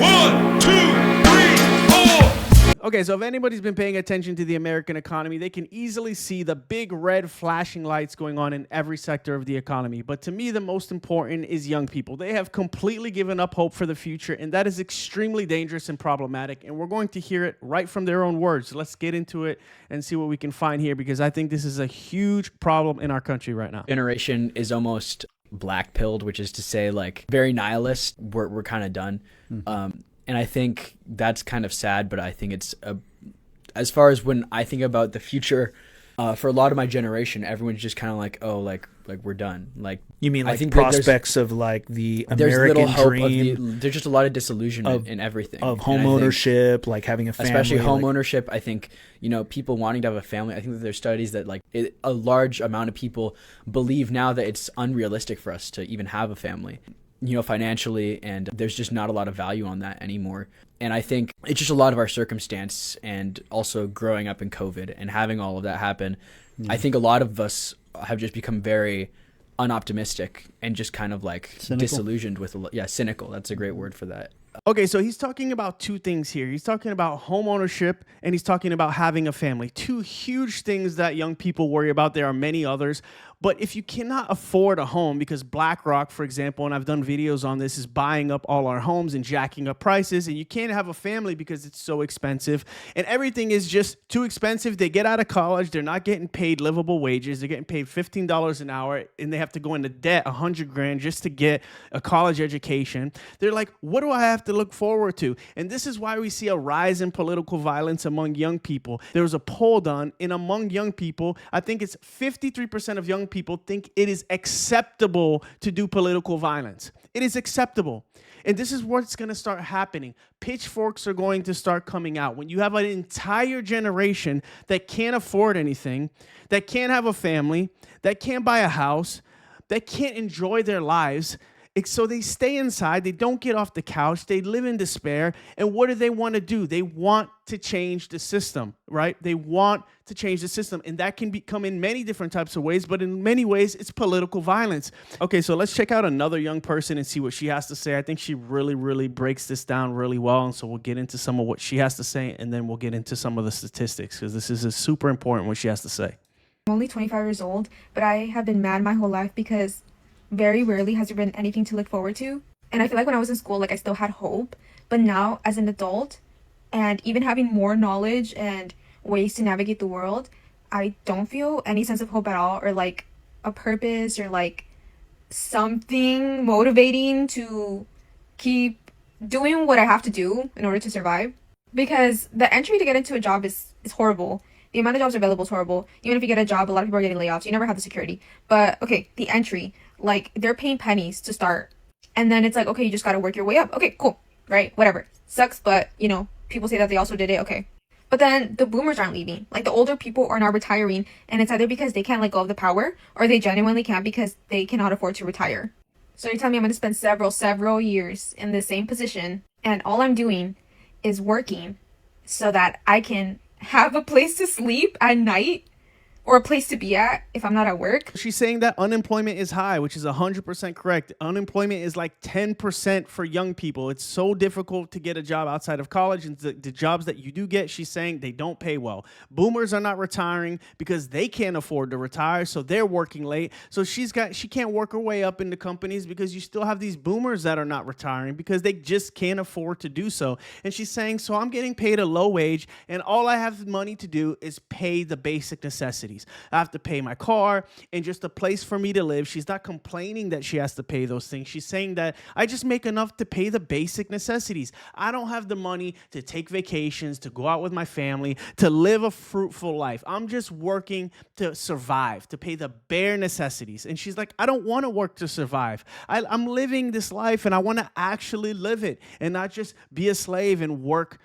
1, 2, 3, 4. Okay, so if anybody's been paying attention to the American economy, they can easily see the big red flashing lights going on in every sector of the economy. But to me, the most important is young people. They have completely given up hope for the future, and that is extremely dangerous and problematic. And we're going to hear it right from their own words. Let's get into it and see what we can find here, because I think this is a huge problem in our country right now. Generation is almost black-pilled, which is to say, like, very nihilist. We're kind of done. And I think that's kind of sad, but I think it's as far as when I think about the future, for a lot of my generation, everyone's just kind of like, oh, like we're done. Like, you mean like I think prospects of like the there's American little hope dream? There's just a lot of disillusionment in everything Of homeownership, like having a family, especially like, homeownership. I think, people wanting to have a family. I think that there's studies that a large amount of people believe now that it's unrealistic for us to even have a family, financially, and there's just not a lot of value on that anymore. And I think it's just a lot of our circumstance, and also growing up in COVID and having all of that happen. I think a lot of us have just become very unoptimistic and just kind of like cynical. Disillusioned with cynical. That's a great word for that. Okay, so he's talking about two things here. He's talking about home ownership, and he's talking about having a family. Two huge things that young people worry about. There are many others. But if you cannot afford a home, because BlackRock, for example, and I've done videos on this, is buying up all our homes and jacking up prices, and you can't have a family because it's so expensive, and everything is just too expensive. They get out of college, they're not getting paid livable wages, they're getting paid $15 an hour, and they have to go into debt $100,000 just to get a college education. They're like, what do I have to look forward to? And this is why we see a rise in political violence among young people. There was a poll done, and among young people, I think it's 53% of young people think it is acceptable to do political violence. It is acceptable. And this is what's going to start happening. Pitchforks are going to start coming out. When you have an entire generation that can't afford anything, that can't have a family, that can't buy a house, that can't enjoy their lives, so they stay inside, they don't get off the couch, they live in despair, and what do they want to do? They want to change the system, right? They want to change the system, and that can come in many different types of ways, but in many ways, it's political violence. Okay, so let's check out another young person and see what she has to say. I think she really, really breaks this down really well, and so we'll get into some of what she has to say, and then we'll get into some of the statistics, because this is super important what she has to say. I'm only 25 years old, but I have been mad my whole life because very rarely has there been anything to look forward to. And I feel like when I was in school, I still had hope. But now, as an adult, and even having more knowledge and ways to navigate the world, I don't feel any sense of hope at all, or a purpose, or something motivating to keep doing what I have to do in order to survive. Because the entry to get into a job is horrible. The amount of jobs available is horrible. Even if you get a job, a lot of people are getting layoffs. You never have the security. But okay, the entry, they're paying pennies to start. And then it's okay, you just got to work your way up. Okay, cool. Right? Whatever. Sucks, but people say that they also did it. Okay. But then the boomers aren't leaving. The older people are not retiring. And it's either because they can't let go of the power, or they genuinely can't because they cannot afford to retire. So you're telling me I'm going to spend several years in the same position, and all I'm doing is working so that I can have a place to sleep at night, or a place to be at if I'm not at work. She's saying that unemployment is high, which is 100% correct. Unemployment is 10% for young people. It's so difficult to get a job outside of college, and the jobs that you do get, she's saying they don't pay well. Boomers are not retiring because they can't afford to retire, so they're working late. So she can't work her way up into companies because you still have these boomers that are not retiring because they just can't afford to do so. And she's saying, so I'm getting paid a low wage, and all I have money to do is pay the basic necessities. I have to pay my car and just a place for me to live. She's not complaining that she has to pay those things. She's saying that I just make enough to pay the basic necessities. I don't have the money to take vacations, to go out with my family, to live a fruitful life. I'm just working to survive, to pay the bare necessities. And she's like, I don't want to work to survive. I'm living this life, and I want to actually live it and not just be a slave and work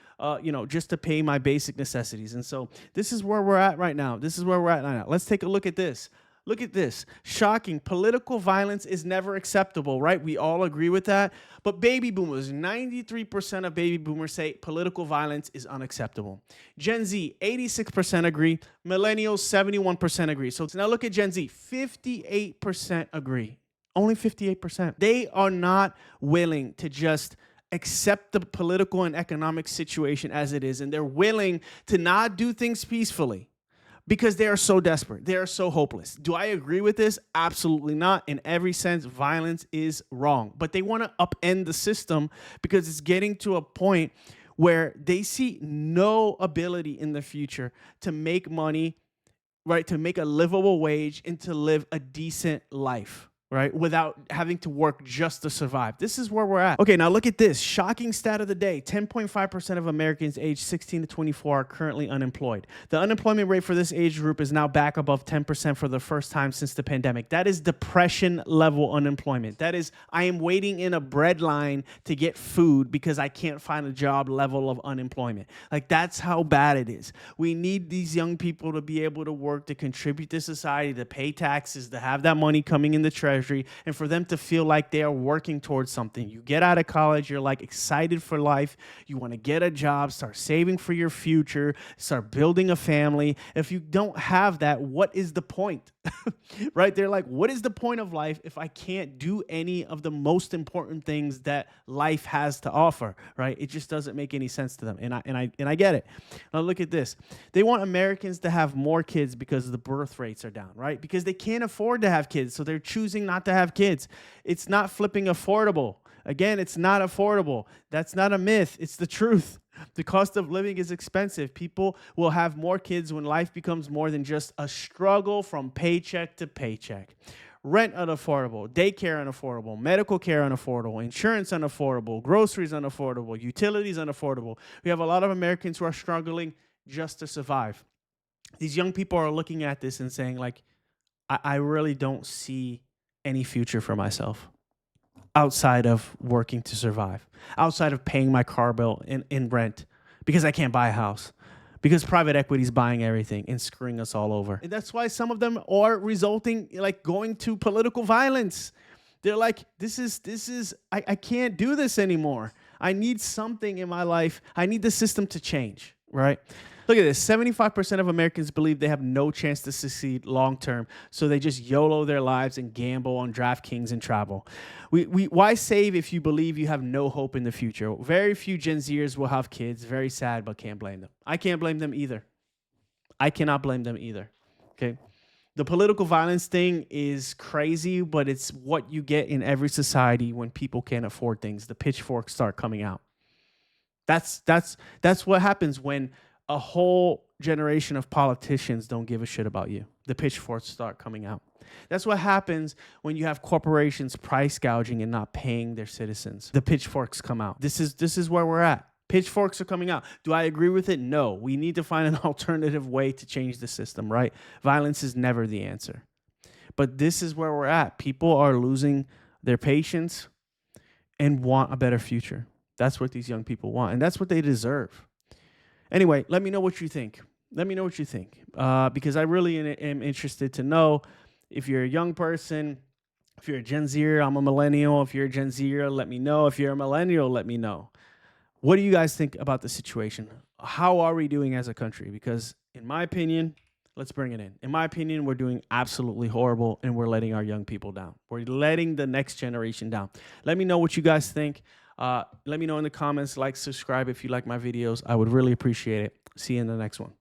just to pay my basic necessities. And so this is where we're at right now. Let's take a look at this. Look at this. Shocking. Political violence is never acceptable, right? We all agree with that. But baby boomers, 93% of baby boomers say political violence is unacceptable. Gen Z, 86% agree. Millennials, 71% agree. So now look at Gen Z, 58% agree. Only 58%. They are not willing to just accept the political and economic situation as it is, and they're willing to not do things peacefully because they are so desperate. They are so hopeless. Do I agree with this? Absolutely not. In every sense, violence is wrong. But they want to upend the system because it's getting to a point where they see no ability in the future to make money, right, to make a livable wage and to live a decent life, right, without having to work just to survive. This is where we're at. Okay, now look at this. Shocking stat of the day. 10.5% of Americans aged 16 to 24 are currently unemployed. The unemployment rate for this age group is now back above 10% for the first time since the pandemic. That is depression level unemployment. That is, I am waiting in a bread line to get food because I can't find a job level of unemployment. Like, that's how bad it is. We need these young people to be able to work, to contribute to society, to pay taxes, to have that money coming in the treasury, and for them to feel like they are working towards something. You get out of college, you're like excited for life. You want to get a job, start saving for your future, start building a family. If you don't have that, what is the point? Right? They're like, what is the point of life if I can't do any of the most important things that life has to offer? Right? It just doesn't make any sense to them. And I get it. Now look at this. They want Americans to have more kids because the birth rates are down, right? Because they can't afford to have kids, so they're choosing not to have kids. It's not flipping affordable. Again, it's not affordable. That's not a myth. It's the truth. The cost of living is expensive. People will have more kids when life becomes more than just a struggle from paycheck to paycheck. Rent unaffordable, daycare unaffordable, medical care unaffordable, insurance unaffordable, groceries unaffordable, utilities unaffordable. We have a lot of Americans who are struggling just to survive. These young people are looking at this and saying, like, I really don't see any future for myself outside of working to survive, outside of paying my car bill in rent because I can't buy a house, because private equity is buying everything and screwing us all over. And that's why some of them are resulting, like, going to political violence. They're like, I can't do this anymore. I need something in my life. I need the system to change, right? Look at this. 75% of Americans believe they have no chance to succeed long term, so they just YOLO their lives and gamble on DraftKings and travel. Why save if you believe you have no hope in the future? Very few Gen Zers will have kids. Very sad, but can't blame them. I can't blame them either. I cannot blame them either. Okay. The political violence thing is crazy, but it's what you get in every society when people can't afford things. The pitchforks start coming out. That's what happens when a whole generation of politicians don't give a shit about you. The pitchforks start coming out. That's what happens when you have corporations price gouging and not paying their citizens. The pitchforks come out. This is where we're at. Pitchforks are coming out. Do I agree with it? No. We need to find an alternative way to change the system, right? Violence is never the answer. But this is where we're at. People are losing their patience and want a better future. That's what these young people want, and that's what they deserve. Anyway, let me know what you think. Let me know what you think, because I really am interested to know if you're a young person, if you're a Gen Zer, I'm a millennial. If you're a Gen Zer, let me know. If you're a millennial, let me know. What do you guys think about the situation? How are we doing as a country? Because in my opinion, let's bring it in. In my opinion, we're doing absolutely horrible, and we're letting our young people down. We're letting the next generation down. Let me know what you guys think. Let me know in the comments, like, subscribe if you like my videos. I would really appreciate it. See you in the next one.